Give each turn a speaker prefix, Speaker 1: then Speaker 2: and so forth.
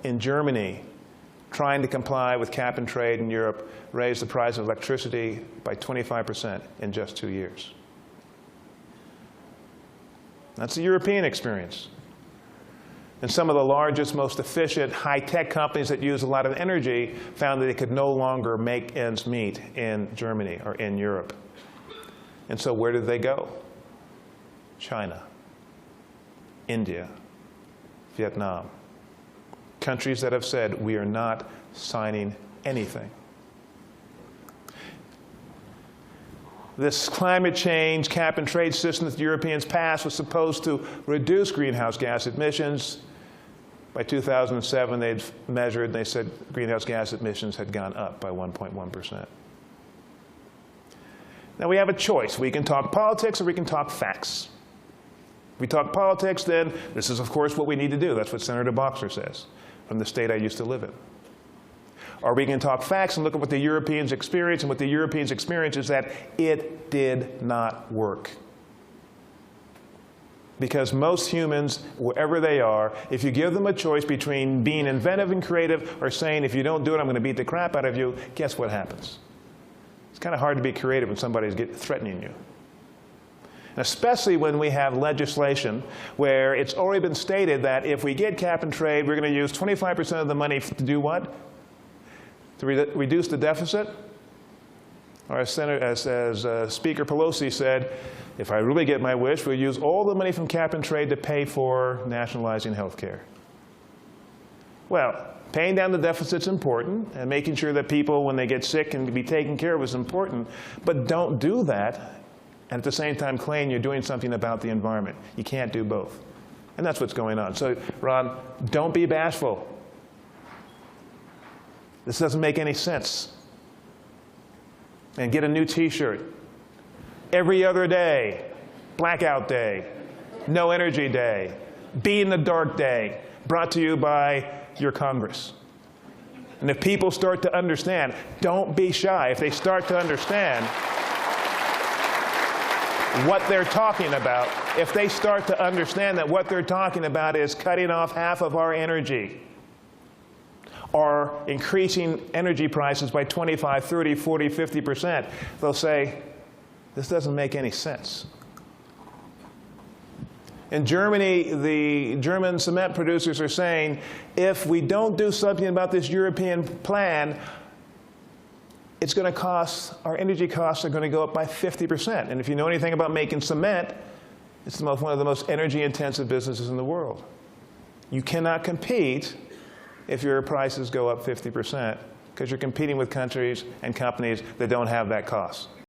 Speaker 1: in Germany, trying to comply with cap and trade in Europe, raised the price of electricity by 25% in just 2 years. That's the European experience. And some of the largest, most efficient, high-tech companies that use a lot of energy found that they could no longer make ends meet in Germany or in Europe. And so where did they go? China, India, Vietnam. Countries that have said, we are not signing anything. This climate change cap and trade system that the Europeans passed was supposed to reduce greenhouse gas emissions. By 2007, they'd measured, and they said greenhouse gas emissions had gone up by 1.1%. Now we have a choice. We can talk politics or we can talk facts. If we talk politics, then this is, of course, what we need to do. That's what Senator Boxer says from the state I used to live in. Or we can talk facts and look at what the Europeans experience, and what the Europeans experience is that it did not work. Because most humans, wherever they are, if you give them a choice between being inventive and creative or saying, if you don't do it, I'm going to beat the crap out of you, guess what happens? It's kind of hard to be creative when somebody's threatening you. And especially when we have legislation where it's already been stated that if we get cap and trade, we're going to use 25% of the money to do what? To reduce the deficit? Or as Speaker Pelosi said, if I really get my wish, we'll use all the money from cap and trade to pay for nationalizing health care. Well, paying down the deficit's important, and making sure that people, when they get sick, can be taken care of is important. But don't do that and at the same time claim you're doing something about the environment. You can't do both. And that's what's going on. So, Ron, don't be bashful. This doesn't make any sense. And get a new T-shirt. Every other day, blackout day, no energy day, be in the dark day, brought to you by your Congress. And if people start to understand, don't be shy. If they start to understand what they're talking about, if they start to understand that what they're talking about is cutting off half of our energy, or increasing energy prices by 25, 30, 40, 50%, they'll say, this doesn't make any sense. In Germany, the German cement producers are saying, if we don't do something about this European plan, it's going to cost, our energy costs are going to go up by 50%. And if you know anything about making cement, it's one of the most energy-intensive businesses in the world. You cannot compete if your prices go up 50%, because you're competing with countries and companies that don't have that cost.